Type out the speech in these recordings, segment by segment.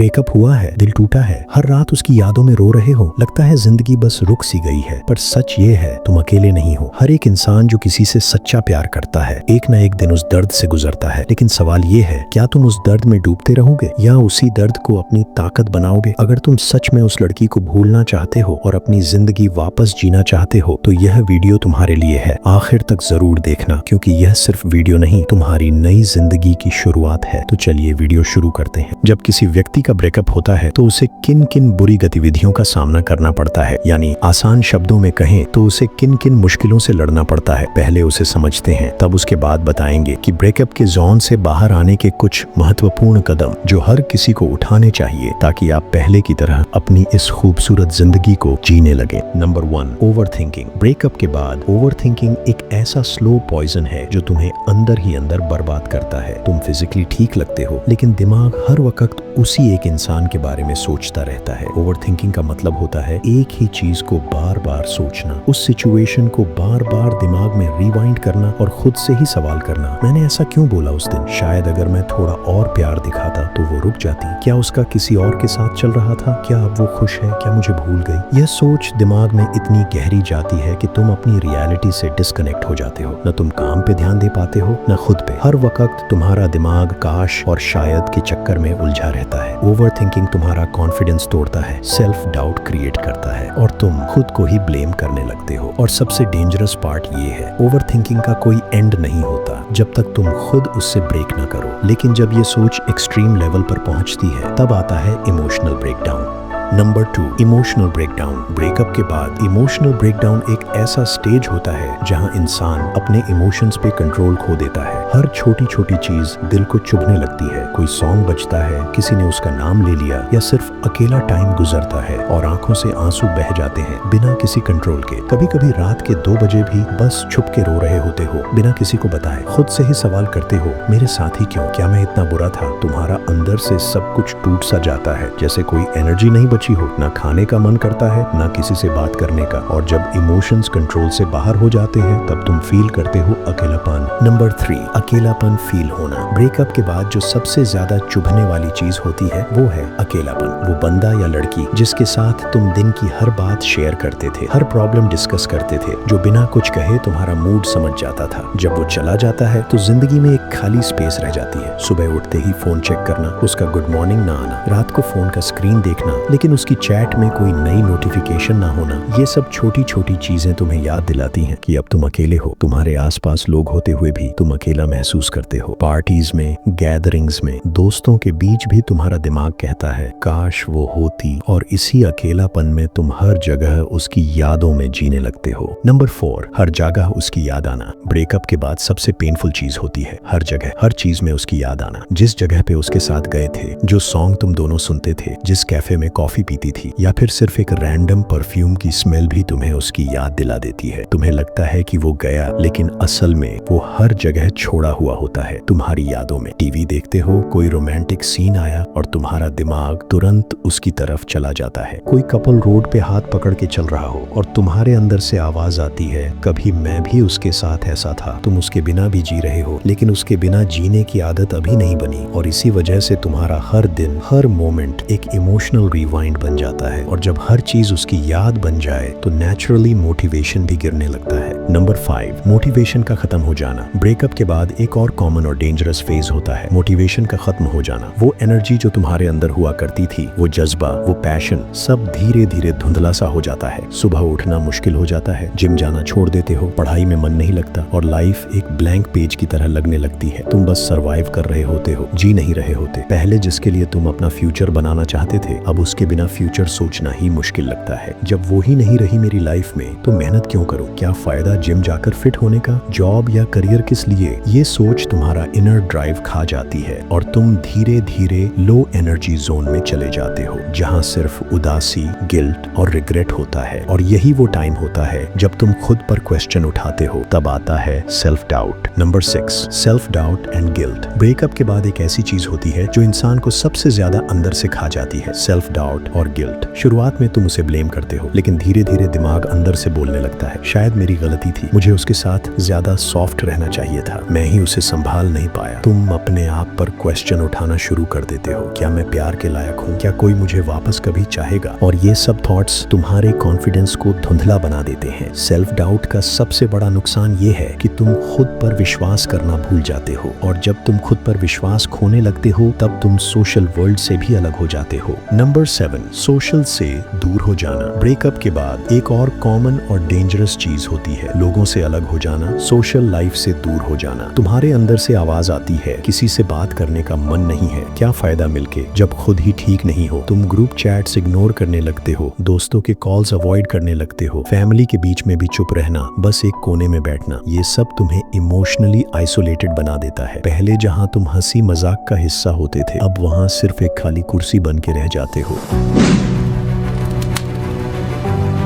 Breakup हुआ है, दिल टूटा है, हर रात उसकी यादों में रो रहे हो, लगता है जिंदगी बस रुक सी गई है। पर सच ये है, तुम अकेले नहीं हो। हर एक इंसान जो किसी से सच्चा प्यार करता है एक न एक दिन उस दर्द से गुजरता है। लेकिन सवाल ये है, क्या तुम उस दर्द में डूबते रहोगे या उसी दर्द को अपनी ताकत बनाओगे? अगर तुम सच में उस लड़की को भूलना चाहते हो और अपनी जिंदगी वापस जीना चाहते हो तो यह वीडियो तुम्हारे लिए है। आखिर तक जरूर देखना, क्योंकि यह सिर्फ वीडियो नहीं, तुम्हारी नई जिंदगी की शुरुआत है। तो चलिए वीडियो शुरू करते हैं। जब किसी व्यक्ति का ब्रेकअप होता है तो उसे किन किन बुरी गतिविधियों का सामना करना पड़ता है, यानी आसान शब्दों में कहें तो उसे किन किन मुश्किलों से लड़ना पड़ता है, पहले उसे समझते हैं, तब उसके बाद बताएंगे कि ब्रेकअप के जोन से बाहर आने के कुछ महत्वपूर्ण कदम जो हर किसी को उठाने चाहिए ताकि आप पहले की तरह अपनी इस खूबसूरत जिंदगी को जीने लगे। Number 1, overthinking. ब्रेकअप के बाद ओवरथिंकिंग एक ऐसा स्लो पॉइजन है जो तुम्हें अंदर ही अंदर बर्बाद करता है। तुम फिजिकली ठीक लगते हो लेकिन दिमाग हर वक्त उसी एक इंसान के बारे में सोचता रहता है। ओवरथिंकिंग का मतलब होता है एक ही चीज को बार बार सोचना, उस सिचुएशन को बार बार दिमाग में रिवाइंड करना और खुद से ही सवाल करना, मैंने ऐसा क्यों बोला उस दिन? शायद अगर मैं थोड़ा और प्यार दिखाता तो वो रुक जाती। क्या उसका किसी और के साथ चल रहा था? क्या अब वो खुश है? क्या मुझे भूल गई? यह सोच दिमाग में इतनी गहरी जाती है कि तुम अपनी रियलिटी से डिस्कनेक्ट हो जाते हो। न तुम काम पे ध्यान दे पाते हो न खुद पे। हर वक्त तुम्हारा दिमाग काश और शायद के चक्कर में उलझा रहता है। ओवरथिंकिंग तुम्हारा कॉन्फिडेंस तोड़ता है, सेल्फ डाउट क्रिएट करता है और तुम खुद को ही ब्लेम करने लगते हो। और सबसे डेंजरस पार्ट ये है, ओवरथिंकिंग का कोई एंड नहीं होता जब तक तुम खुद उससे ब्रेक ना करो। लेकिन जब ये सोच एक्सट्रीम लेवल पर पहुंचती है तब आता है emotional breakdown. Number 2, emotional breakdown. Breakup के बाद इमोशनल ब्रेकडाउन एक ऐसा स्टेज होता है जहां इंसान अपने इमोशंस पे कंट्रोल खो देता है। हर छोटी छोटी चीज दिल को चुभने लगती है। कोई सॉन्ग बजता है, किसी ने उसका नाम ले लिया या सिर्फ अकेला टाइम गुजरता है और आंखों से आंसू बह जाते हैं बिना किसी कंट्रोल के। कभी कभी रात के 2 बजे भी बस छुप के रो रहे होते हो बिना किसी को बताए। खुद से ही सवाल करते हो, मेरे साथ ही क्यों? क्या मैं इतना बुरा था? तुम्हारा अंदर से सब कुछ टूट सा जाता है, जैसे कोई एनर्जी नहीं बची हो। ना खाने का मन करता है ना किसी से बात करने का। और जब इमोशंस कंट्रोल से बाहर हो जाते हैं तब तुम फील करते हो अकेलापन। नंबर 3, अकेलापन फील होना। ब्रेकअप के बाद जो सबसे ज्यादा चुभने वाली चीज होती है वो है अकेलापन। वो बंदा या लड़की जिसके साथ तुम दिन की हर बात शेयर करते थे, हर प्रॉब्लम डिस्कस करते थे, जो बिना कुछ कहे तुम्हारा मूड समझ जाता था। जब वो चला जाता है तो जिंदगी में एक खाली स्पेस रह जाती है। सुबह उठते ही फोन चेक करना, उसका गुड मॉर्निंग ना आना, रात को फोन का स्क्रीन देखना लेकिन उसकी चैट में कोई नई नोटिफिकेशन ना होना, ये सब छोटी छोटी चीजें तुम्हें याद दिलाती हैं कि अब तुम अकेले हो। तुम्हारे आसपास लोग होते हुए भी तुम अकेला महसूस करते हो। पार्टीज में, गैदरिंग्स में, दोस्तों के बीच भी तुम्हारा दिमाग कहता है काश वो होती, और इसी अकेलापन में तुम हर जगह उसकी यादों में जीने लगते हो। नंबर 4, हर जगह उसकी याद आना। ब्रेकअप के बाद सबसे पेनफुल चीज होती है हर जगह, हर चीज में उसकी याद आना। जिस जगह पे उसके साथ गए थे, जो सॉन्ग तुम दोनों सुनते थे, जिस कैफे में कॉफी पीती थी, या फिर सिर्फ एक रैंडम परफ्यूम की स्मेल भी तुम्हें उसकी याद दिला देती है। तुम्हें लगता है कि वो गया लेकिन असल में वो हर जगह छोड़ा हुआ होता है तुम्हारी यादों में। टीवी देखते हो, कोई रोमांटिक सीन आया और तुम्हारा दिमाग तुरंत उसकी तरफ चला जाता है। कोई कपल रोड पे हाथ पकड़ के चल रहा हो और तुम्हारे अंदर से आवाज आती है, कभी मैं भी उसके साथ ऐसा था। तुम उसके बिना भी जी रहे हो लेकिन उसके बिना जीने की आदत अभी नहीं बनी और इसी वजह से तुम्हारा हर दिन, हर मोमेंट एक इमोशनल रिवाइंड बन जाता है। और जब हर चीज उसकी याद बन जाए तो नेचुरली मोटिवेशन भी गिरने लगता है। नंबर 5, मोटिवेशन का खत्म हो जाना। ब्रेकअप के बाद एक और कॉमन और डेंजरस फेज होता है मोटिवेशन का खत्म हो जाना। वो एनर्जी जो तुम्हारे अंदर हुआ करती थी, वो जज्बा, वो पैशन, सब धीरे धीरे धुंधला सा हो जाता है। सुबह उठना मुश्किल हो जाता है, जिम जाना छोड़ देते हो, पढ़ाई में मन नहीं लगता और लाइफ एक ब्लैंक पेज की तरह लगने लगती है। तुम बस सर्वाइव कर रहे होते हो, जी नहीं रहे होते। पहले जिसके लिए तुम अपना फ्यूचर बनाना चाहते थे, अब उसके बिना फ्यूचर सोचना ही मुश्किल लगता है। जब वो ही नहीं रही मेरी लाइफ में तो मेहनत क्यों करूं? क्या फायदा जिम जाकर फिट होने का? जॉब या करियर किस लिए? ये सोच तुम्हारा इनर ड्राइव खा जाती है और तुम धीरे धीरे लो एनर्जी जोन में चले जाते हो जहां सिर्फ उदासी, गिल्ट और रिग्रेट होता है। और यही वो टाइम होता है जब तुम खुद पर क्वेश्चन उठाते हो। तब आता है self doubt. Number 6, self doubt and guilt. Breakup के बाद एक ऐसी चीज होती है जो इंसान को सबसे ज्यादा अंदर से खा जाती है, सेल्फ डाउट डाउट और गिल्ट। शुरुआत में तुम उसे ब्लेम करते हो, लेकिन धीरे धीरे दिमाग अंदर से बोलने लगता है, शायद मेरी गलती थी, मुझे उसके साथ ज्यादा सॉफ्ट रहना चाहिए था, मैं ही उसे संभाल नहीं पाया। तुम अपने आप पर क्वेश्चन उठाना शुरू कर देते हो, क्या मैं प्यार के लायक हूँ, क्या कोई मुझे वापस कभी चाहेगा। और ये सब थॉट्स तुम्हारे कॉन्फिडेंस को धुंधला बना देते हैं। सेल्फ डाउट का सबसे बड़ा नुकसान ये है कि तुम खुद पर विश्वास करना भूल जाते हो, और जब तुम खुद पर विश्वास खोने लगते हो तब तुम सोशल वर्ल्ड से भी अलग हो जाते हो। नंबर 7, सोशल से दूर हो जाना। ब्रेकअप के बाद एक और कॉमन और डेंजरस चीज होती है लोगों से अलग हो जाना, सोशल लाइफ से दूर हो जाना। तुम्हारे अंदर से आवाज आती है, किसी से बात करने का मन नहीं है, क्या फायदा मिलके जब खुद ही ठीक नहीं हो। तुम ग्रुप चैट्स इग्नोर करने लगते हो, दोस्तों के कॉल्स अवॉइड करने लगते हो, फैमिली के बीच में भी चुप रहना, बस एक कोने में बैठना। ये सब तुम्हें इमोशनली आइसोलेटेड बना देता है। पहले जहां तुम हंसी मजाक का हिस्सा होते थे, अब वहां सिर्फ एक खाली कुर्सी बन के रह जाते हो।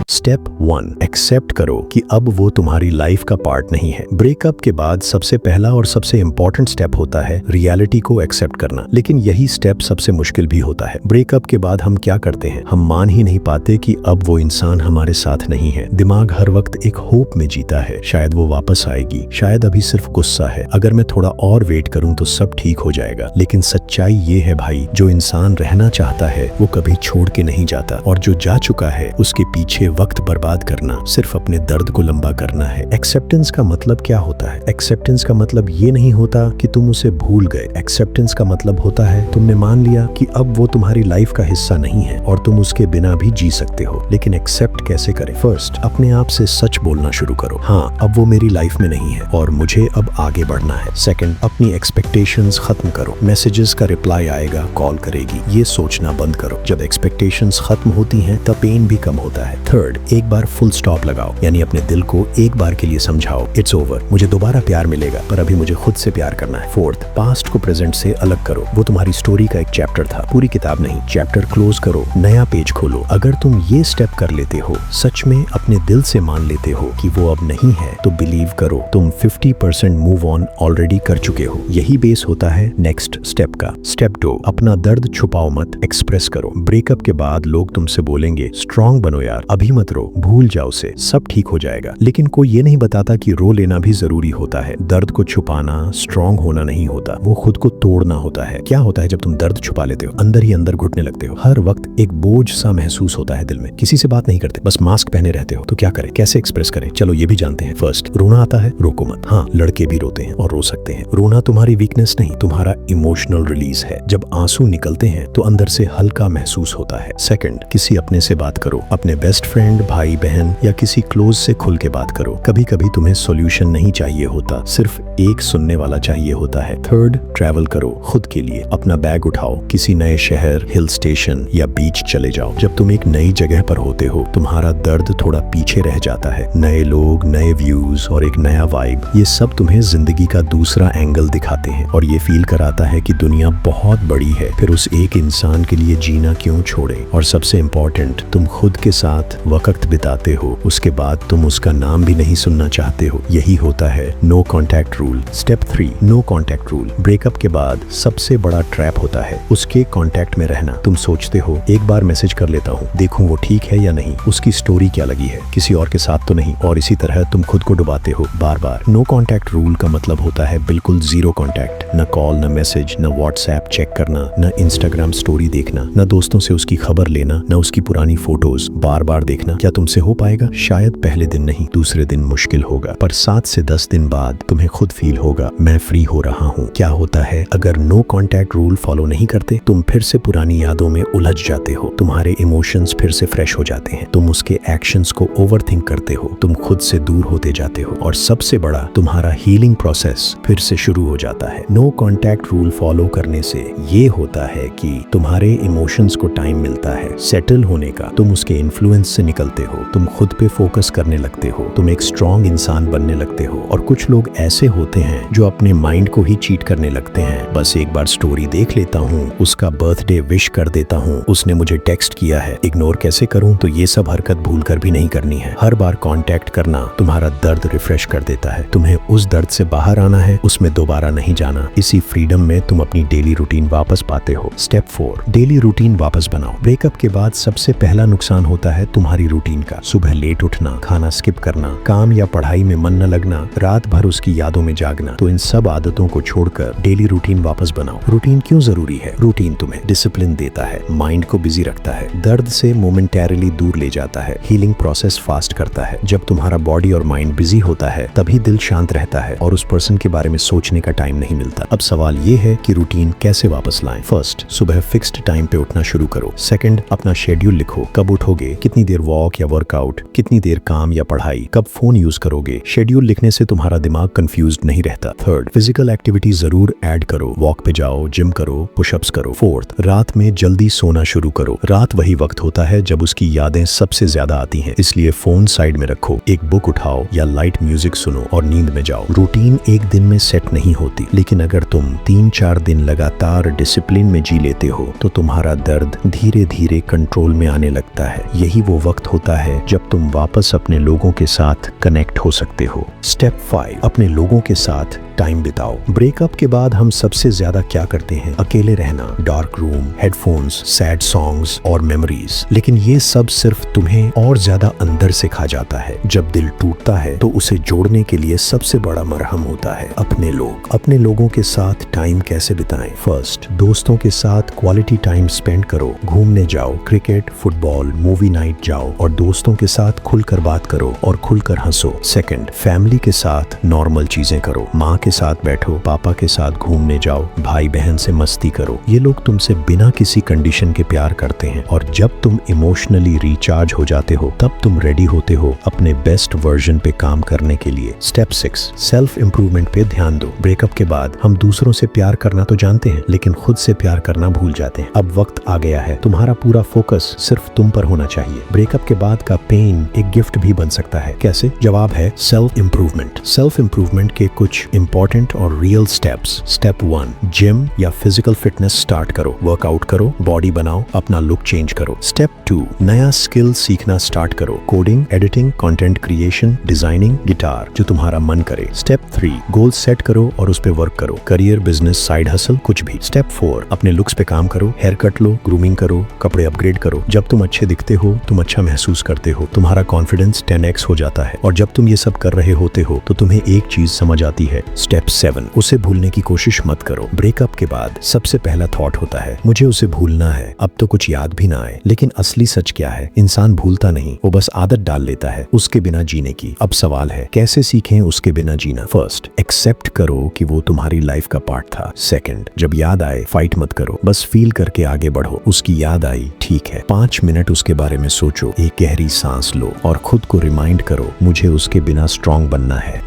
स्टेप 1, एक्सेप्ट करो कि अब वो तुम्हारी लाइफ का पार्ट नहीं है। ब्रेकअप के बाद सबसे पहला और सबसे इंपॉर्टेंट स्टेप होता है रियलिटी को एक्सेप्ट करना, लेकिन यही स्टेप सबसे मुश्किल भी होता है। ब्रेकअप के बाद हम क्या करते हैं, हम मान ही नहीं पाते कि अब वो इंसान हमारे साथ नहीं है। दिमाग हर वक्त एक होप में जीता है, शायद वो वापस आएगी, शायद अभी सिर्फ गुस्सा है, अगर मैं थोड़ा और वेट करूं तो सब ठीक हो जाएगा। लेकिन सच्चाई ये है भाई, जो इंसान रहना चाहता है वो कभी छोड़ के नहीं जाता, और जो जा चुका है उसके पीछे वक्त बर्बाद करना सिर्फ अपने दर्द को लंबा करना है। एक्सेप्टेंस का मतलब क्या होता है? एक्सेप्टेंस का मतलब ये नहीं होता कि तुम उसे भूल गए। एक्सेप्टेंस का मतलब होता है तुमने मान लिया कि अब वो तुम्हारी लाइफ का हिस्सा नहीं है और तुम उसके बिना भी जी सकते हो। लेकिन एक्सेप्ट कैसे करें? फर्स्ट, अपने आप से सच बोलना शुरू करो, हाँ अब वो मेरी लाइफ में नहीं है और मुझे अब आगे बढ़ना है। सेकंड, अपनी एक्सपेक्टेशंस खत्म करो। मैसेजेस का रिप्लाई आएगा, कॉल करेगी, ये सोचना बंद करो। जब एक्सपेक्टेशंस खत्म होती हैं तब पेन भी कम होता है। थर्ड, एक बार फुल स्टॉप लगाओ, यानी अपने दिल को एक बार के लिए समझाओ, इट्स ओवर, मुझे दोबारा प्यार मिलेगा पर अभी मुझे खुद से प्यार करना है। फोर्थ, पास्ट को प्रेजेंट से अलग करो। वो तुम्हारी स्टोरी का एक चैप्टर था, पूरी किताब नहीं। चैप्टर क्लोज करो, नया पेज खोलो। अगर तुम ये स्टेप कर लेते हो, सच में अपने दिल से मान लेते हो कि वो अब नहीं है, तो बिलीव करो तुम 50% मूव ऑन ऑलरेडी कर चुके हो। यही बेस होता है नेक्स्ट स्टेप का। स्टेप 2, अपना दर्द छुपाओ मत, एक्सप्रेस करो। ब्रेकअप के बाद लोग तुमसे बोलेंगे स्ट्रांग बनो यार, अभी मत रो, भूल जाओ उसे, सब ठीक हो जाएगा। लेकिन कोई ये नहीं बताता कि रो लेना भी जरूरी होता है। दर्द को छुपाना स्ट्रांग होना नहीं होता, वो खुद को तोड़ना होता है। क्या होता है जब तुम दर्द छुपा लेते हो, अंदर ही अंदर घुटने लगते हो, हर वक्त एक बोझ सा महसूस होता है दिल में, किसी से बात नहीं करते, बस मास्क पहने रहते हो। तो क्या करें, कैसे एक्सप्रेस करें? चलो ये भी जानते हैं। फर्स्ट, रोना आता है, रोको मत। हाँ, लड़के भी रोते हैं और रो सकते हैं। रोना तुम्हारी वीकनेस नहीं, तुम्हारा इमोशनल रिलीज है। जब आंसू निकलते हैं तो अंदर से हल्का महसूस होता है। सेकंड, किसी अपने से बात करो, अपने बेस्ट फ्रेंड, भाई बहन या किसी क्लोज से खुल के बात करो। कभी कभी तुम्हें सॉल्यूशन नहीं चाहिए होता, सिर्फ एक सुनने वाला चाहिए होता है। थर्ड, ट्रैवल करो खुद के लिए। अपना बैग उठाओ, किसी नए शहर, हिल स्टेशन या बीच चले जाओ। जब तुम एक नई जगह पर होते हो, तुम्हारा दर्द थोड़ा पीछे रह जाता है। नए लोग, नए व्यूज और एक नया वाइब, ये सब तुम्हें जिंदगी का दूसरा एंगल दिखाते हैं और ये फील कराता है कि दुनिया बहुत बड़ी है। फिर उस एक इंसान के लिए जीना क्यों छोड़े? और सबसे इम्पोर्टेंट, तुम खुद के साथ वक्त बिताते हो, उसके बाद तुम उसका नाम भी नहीं सुनना चाहते हो। यही होता है no contact rule. Step 3, no contact rule. Breakup के बाद सबसे बड़ा ट्रैप होता है उसके कॉन्टैक्ट में रहना। तुम सोचते हो एक बार मैसेज कर लेता हूँ, देखूं वो ठीक है या नहीं, उसकी स्टोरी क्या लगी है, किसी और के साथ तो नहीं, और इसी तरह तुम खुद को डुबाते हो बार बार। नो कॉन्टैक्ट रूल का मतलब होता है बिल्कुल जीरो कॉन्टैक्ट, न कॉल, न मैसेज, न व्हाट्सएप चेक करना, न इंस्टाग्राम स्टोरी देखना, न दोस्तों से उसकी खबर लेना, न उसकी पुरानी फोटोज बार बार देखना। क्या तुमसे हो पाएगा? शायद पहले दिन नहीं, दूसरे दिन मुश्किल होगा, पर 7 से 10 दिन बाद तुम्हें खुद फील होगा मैं फ्री हो रहा हूँ। क्या होता है अगर नो कॉन्टैक्ट रूल फॉलो नहीं करते? तुम फिर से पुरानी यादों में उलझ जाते हो, तुम्हारे इमोशंस फिर से फ्रेश हो जाते हैं, तुम उसके एक्शंस को ओवरथिंक करते हो, तुम खुद से दूर होते जाते हो और सबसे बड़ा, तुम्हारा हीलिंग प्रोसेस फिर से शुरू हो जाता है। नो कॉन्टैक्ट रूल फॉलो करने से ये होता है कि तुम्हारे इमोशंस को टाइम मिलता है सेटल होने का, तुम उसके इन्फ्लुएंस से निकलते हो, तुम खुद पे फोकस करने लगते हो, तुम एक स्ट्रॉन्ग इंसान बनने लगते हो। और कुछ लोग ऐसे होते हैं जो अपने माइंड को ही चीट करने लगते हैं। बस एक बार स्टोरी देख लेता हूँ, उसका बर्थडे विश कर देता हूँ, उसने मुझे टेक्स्ट किया है, इग्नोर कैसे करूँ। तो ये सब हरकत भूल कर भी नहीं करनी है। हर बार कांटेक्ट करना तुम्हारा दर्द रिफ्रेश कर देता है। तुम्हें उस दर्द से बाहर आना है, उसमें दोबारा नहीं जाना। इसी फ्रीडम में तुम अपनी डेली रूटीन वापस पाते हो। स्टेप 4, डेली रूटीन वापस बनाओ। ब्रेकअप के बाद सबसे पहला नुकसान होता है तुम्हारी रूटीन का। सुबह लेट उठना, खाना स्किप करना, काम या पढ़ाई में मन न लगना, रात भर उसकी यादों में जागना। तो इन सब आदतों को छोड़कर डेली रूटीन वापस बनाओ। रूटीन क्यों जरूरी है? रूटीन तुम्हें डिसिप्लिन देता है, माइंड को बिजी रखता है, दर्द से मोमेंटरीली दूर ले जाता है, हीलिंग प्रोसेस फास्ट करता है। जब तुम्हारा बॉडी और माइंड बिजी होता है तभी दिल शांत रहता है और उस पर्सन के बारे में सोचने का टाइम नहीं मिलता। अब सवाल ये है कि रूटीन कैसे वापस लाएं। फर्स्ट, सुबह फिक्स्ड टाइम पे उठना शुरू करो। सेकंड, अपना शेड्यूल लिखो, कब उठोगे, कितनी देर वॉक या वर्कआउट, कितनी देर काम या पढ़ाई, कब फोन यूज करोगे। शेड्यूल लिखने से तुम्हारा दिमाग कंफ्यूज्ड नहीं रहता। थर्ड, फिजिकल एक्टिविटी जरूर ऐड करो, वॉक पे जाओ, जिम करो, पुशअप्स करो। फोर्थ, रात में जल्दी सोना शुरू करो। रात वही वक्त होता है जब उसकी यादें सबसे ज्यादा आती हैं, इसलिए फोन साइड में रखो, एक बुक उठाओ या लाइट म्यूजिक सुनो और नींद में जाओ। रूटीन एक दिन में सेट नहीं होती, लेकिन अगर तुम 3-4 दिन लगातार डिसिप्लिन में जी लेते हो तो तुम्हारा दर्द धीरे धीरे कंट्रोल में आने लगता है। यही वो वक्त होता है जब तुम वापस अपने लोगों के साथ कनेक्ट हो सकते हो। स्टेप 5, अपने लोगों के साथ टाइम बिताओ। ब्रेकअप के बाद हम सबसे ज्यादा क्या करते हैं? अकेले रहना, dark room, headphones, sad songs और मेमोरीज। लेकिन ये सब सिर्फ तुम्हें और ज्यादा अंदर से खा जाता है। जब दिल टूटता है तो उसे जोड़ने के लिए सबसे बड़ा मरहम होता है अपने लोग। अपने लोगों के साथ टाइम कैसे बिताएं? फर्स्ट, दोस्तों के साथ क्वालिटी टाइम स्पेंड करो। घूमने जाओ, क्रिकेट, फुटबॉल, मूवी नाइट जाओ और दोस्तों के साथ खुलकर बात करो और खुलकर हंसो। सेकंड, फैमिली के साथ नॉर्मल चीजें करो। माँ के साथ बैठो, पापा के साथ घूमने जाओ, भाई बहन से मस्ती करो। ये लोग तुमसे बिना किसी कंडीशन के प्यार करते हैं और जब तुम इमोशनली रिचार्ज हो जाते हो तब तुम रेडी होते हो अपने बेस्ट वर्जन पे काम करने के लिए। स्टेप 6, सेल्फ इंप्रूवमेंट पे ध्यान दो। ब्रेकअप के बाद हम दूसरों से प्यार करना तो जानते हैं लेकिन खुद से प्यार करना भूल जाते हैं। अब वक्त आ गया है, तुम्हारा पूरा फोकस सिर्फ तुम पर होना चाहिए। ब्रेकअप के बाद का पेन एक गिफ्ट भी बन सकता है। कैसे? जवाब है सेल्फ इंप्रूवमेंट। सेल्फ इंप्रूवमेंट के कुछ इंपॉर्टेंट और रियल स्टेप्स। स्टेप 1, जिम या फिजिकल फिटनेस स्टार्ट करो। वर्कआउट करो, बॉडी बनाओ, अपना लुक चेंज करो। स्टेप 2, नया स्किल सीखना स्टार्ट करो। Coding, editing, content creation, designing, guitar, जो तुम्हारा मन करे। स्टेप 3, गोल सेट करो और उस पे वर्क करो। करियर, बिजनेस, साइड हसल, कुछ भी। स्टेप 4, अपने लुक्स पे काम करो। हेयर कट लो, ग्रूमिंग करो, कपड़े अपग्रेड करो। जब तुम अच्छे दिखते हो, तुम अच्छा महसूस करते हो, तुम्हारा कॉन्फिडेंस 10x हो जाता है। और जब तुम ये सब कर रहे होते हो तो तुम्हें एक चीज समझ आती है। स्टेप 7, उसे भूलने की कोशिश मत करो। ब्रेकअप के बाद सबसे पहला थॉट होता है मुझे उसे भूलना है, अब तो कुछ याद भी ना आए। लेकिन असली सच क्या है? इंसान भूलता नहीं, वो बस आदत डाल लेता है उसके बिना जीने की। अब सवाल है कैसे सीखें उसके बिना जीना। फर्स्ट, एक्सेप्ट करो कि वो तुम्हारी लाइफ का पार्ट था। सेकंड, जब याद आए फाइट मत करो, बस फील करके आगे बढ़ो। उसकी याद आई, ठीक है, 5 मिनट उसके बारे में सोचो, एक गहरी सांस लो और खुद को रिमाइंड करो मुझे उसके बिना स्ट्रांग बनना है।